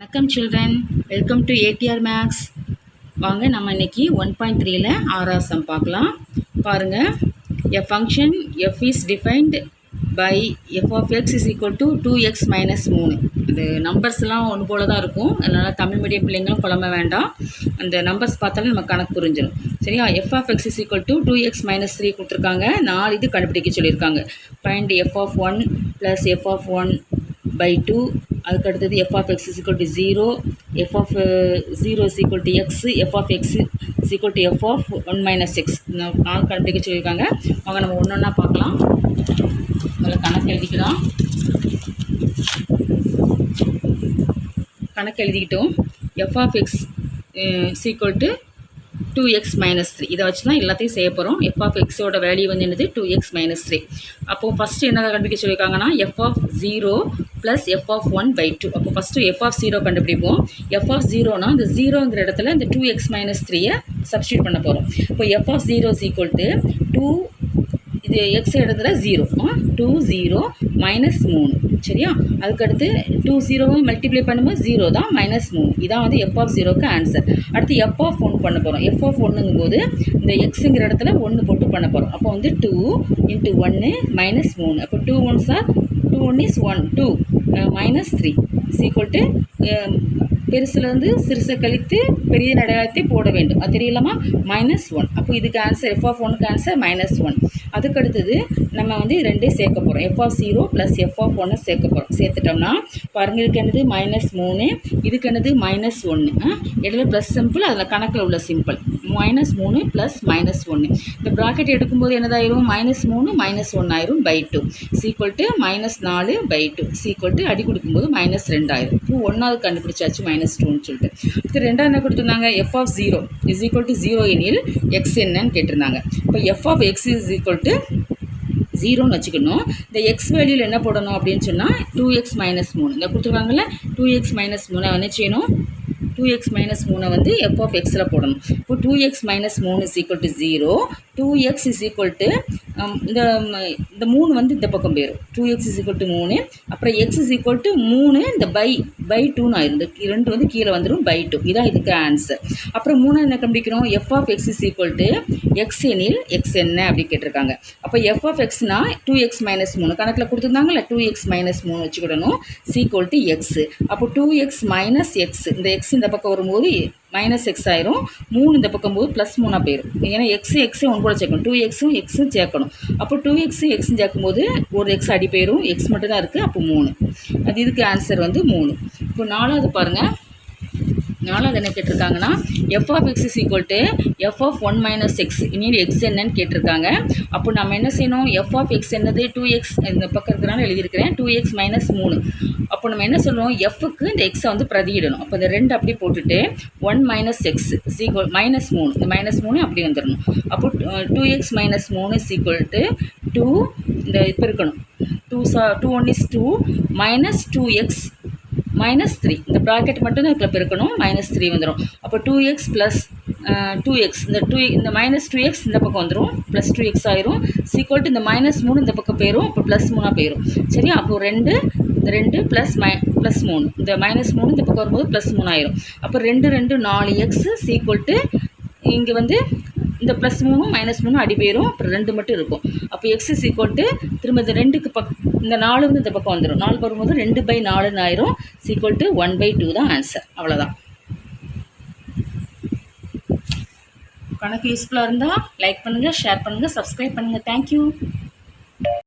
வணக்கம் children, welcome to ADR maths. வாங்க நம்ம இன்னைக்கு 1.3ல ஆறாவது சம் பார்க்கலாம். பாருங்கள், a function F is defined by F of X is equal to 2x minus 3. இந்த நம்பர்ஸ்லாம் ஒன்று போல தான் இருக்கும், அதனால் தமிழ் மீடியம் பிள்ளைங்களும் குழம்ப வேண்டாம். அந்த நம்பர்ஸ் பார்த்தாலும் நம்ம கணக்கு புரிஞ்சிடும். சரியா? F of X is equal to 2x minus 3 கொடுத்துருக்காங்க. 4 இது கண்டுபிடிக்க சொல்லியிருக்காங்க. Find F of 1 plus F of 1 by 2. அதுக்கு அடுத்தது f of x is equal to 0, f of 0 is equal to x, f of x is equal to f of 1 minus x. நாலு கண்டுபிடிக்க சொல்லியிருக்காங்க. வாங்க நம்ம ஒன்று ஒன்றா பார்க்கலாம். முதல்ல கணக்கு எழுதிக்கலாம். கணக்கு எழுதிக்கிட்டோம். f of x is equal to 2x minus 3. இதை வச்சு தான் எல்லாத்தையும் செய்ய போகிறோம். f of xோட வேல்யூ வந்து என்னது 2x minus 3. அப்போது ஃபஸ்ட்டு என்ன கண்டுபிடிக்க சொல்லியிருக்காங்கன்னா f of 0 plus f of 1 by 2. அப்போ ஃபஸ்ட்டு f of 0 கண்டுபிடிப்போம். f of 0னா இந்த 0ங்கிற இடத்துல இந்த 2x minus 3யை சப்ஸ்டியூட் பண்ண போகிறோம். இப்போ f of 0 is equal to 2, இது எக்ஸ் இடத்துல 0, 2 0 மைனஸ் 3. சரியா? அதுக்கடுத்து 2 0 மல்டிப்ளை பண்ணும்போது 0 தான், மைனஸ் 3. இதான் வந்து எஃப் ஆஃப் 0க்கு ஆன்சர். அடுத்து எஃப் ஆஃப் 1 பண்ண போகிறோம். எஃப் ஆஃப் 1ங்கும் போது இந்த எக்ஸுங்கிற இடத்துல 1 போட்டு பண்ண போகிறோம். அப்போ வந்து 2 இன்ட்டு 1 மைனஸ் 3. அப்போ 2 1s are 2 1 is 1, 2 minus 3 is equal to பெருசுலேருந்து சிறுசை கழித்து பெரிய நடையாளத்தை போட வேண்டும். அது தெரியலாமா? மைனஸ் 1. அப்போ இதுக்கு ஆன்சர் எஃப் ஆஃப் 1க்கு ஆன்சர் மைனஸ் 1. அதுக்கு அடுத்தது நம்ம வந்து ரெண்டே சேர்க்க போகிறோம். F of 0 plus F of 1 சேர்க்க போகிறோம். சேர்த்துட்டோம்னா பாருங்கள், இதுக்கு என்னது மைனஸ் 3, இதுக்கு என்னது மைனஸ் 1. இடையில ப்ளஸ் சிம்பிள், அதில் கணக்கில் உள்ள சிம்பிள். Minus 3 plus minus 1. இந்த ப்ராக்கெட் எடுக்கும்போது என்னதாயிரும்? மைனஸ் 3 மைனஸ் 1 ஆயிரும் by 2 is equal to minus 4 by 2 is equal to அடி கொடுக்கும்போது மைனஸ் 2 ஆயிரும். இப்போ ஒன்றாவது கண்டுபிடிச்சாச்சு மைனஸ் 2ன்னு சொல்லிட்டு. இது ரெண்டாவது என்ன கொடுத்துருந்தாங்க? F of 0 is equal to 0 எனில் எக்ஸ் என்னன்னு கேட்டிருந்தாங்க. இப்போ f of X is equal to 0ன்னு வச்சுக்கணும். இந்த எக்ஸ் வேல்யூவில் என்ன போடணும் அப்படின்னு சொன்னால் 2x மைனஸ் 3. இந்த கொடுத்துருக்காங்கல்ல 2x மைனஸ் 3 என்ன செய்யணும்? 2x மைனஸ் 3 வந்து எஃப் ஆஃப் எக்ஸில் போடணும். இப்போ 2x minus 3 is equal to 0, 2x is equal to இந்த 3 வந்து இந்த பக்கம் போயிடும். 2x இஸ் ஈக்குவல் டு 3, அப்புறம் எக்ஸ் இஸ் ஈக்குவல் டு 3, இந்த பை 2ன்னு ஆயிரும். இந்த 2 வந்து கீழே வந்துடும், பை 2. இதான் இதுக்கு ஆன்சர். அப்புறம் 3 என்ன கண்டுபிடிக்கிறோம்? F of X is equal to X எனில் எக்ஸ் என்ன அப்படி கேட்டிருக்காங்க. அப்போ எஃப் ஆஃப் எக்ஸ்னா 2x மைனஸ் 3 கணக்கில் கொடுத்துருந்தாங்கல்ல, 2x மைனஸ் 3 வச்சுக்கிடணும் சீக்குவல் டு எக்ஸ். அப்போ 2x மைனஸ் எக்ஸ், இந்த எக்ஸ் இந்த பக்கம் வரும்போது மைனஸ் எக்ஸ் ஆயிரும், 3 இந்த பக்கம் போது ப்ளஸ் 3 போயிடும். ஏன்னா எக்ஸும் ஒன்று கூட சேர்க்கணும், 2xம் எக்ஸும் சேர்க்கணும். அப்போ 2xம் எக்ஸும் சேர்க்கும்போது ஒரு எக்ஸ் அடி போயிடும், எக்ஸ் மட்டும் தான் இருக்குது. அப்போ 3. அது இதுக்கு ஆன்சர் வந்து 3. இப்போ நாலாவது பாருங்கள். நாலாவது என்ன கேட்டிருக்காங்கன்னா f of X is equal to f of 1 minus x இனியில் எக்ஸ் என்னன்னு கேட்டிருக்காங்க. அப்போ நம்ம என்ன செய்யணும்? எஃப் ஆஃப் எக்ஸ் என்னது 2x, இந்த பக்கம் இருக்கிறனால எழுதியிருக்கிறேன், 2x மைனஸ் 3. அப்போ நம்ம என்ன சொல்லுவோம்? எஃப்க்கு இந்த எக்ஸை வந்து பிரதியிடணும். அப்போ இந்த 2 அப்படி போட்டுட்டு 1 minus X is equal minus 3, இந்த மைனஸ் 3 அப்படி வந்துடணும். அப்போ 2x minus 3 is equal to 2, இந்த இப்போ இருக்கணும் 2 1 is 2 மைனஸ் 2x மைனஸ் 3, இந்த ப்ராக்கெட் மட்டும் தான் இதில் பெருக்கணும், மைனஸ் 3 வந்துடும். அப்போ 2x ப்ளஸ் 2x, இந்த மைனஸ் 2x இந்த பக்கம் வந்துடும், ப்ளஸ் 2x ஆயிரும் சீக்குவல் டு இந்த மைனஸ் 3 இந்த பக்கம் போயிடும், அப்போ ப்ளஸ் 3 போயிடும். சரியா? அப்போது 2 ப்ளஸ் 3, இந்த மைனஸ் 3 இந்த பக்கம் வரும்போது ப்ளஸ் 3 ஆயிரும். அப்போ 2 2 4x சீக்குவல் டு இங்கே வந்து இந்த ப்ளஸ் 3 மைனஸ் 3 அடி போயிடும், அப்புறம் 2 மட்டும் இருக்கும். அப்போ எக்ஸ் இஸ் ஈக்குவல் டு திரும்ப இந்த 2க்கு இந்த 4 வந்து இந்த பக்கம் வந்துடும், 4 வரும்போது 2/4 ஆயிரும் சீக்குவல் டு 1/2 தான் ஆன்சர். அவ்வளோதான். கணக்கு யூஸ்ஃபுல்லாக இருந்தால் லைக் பண்ணுங்கள், ஷேர் பண்ணுங்கள், சப்ஸ்கிரைப் பண்ணுங்கள். தேங்க்யூ.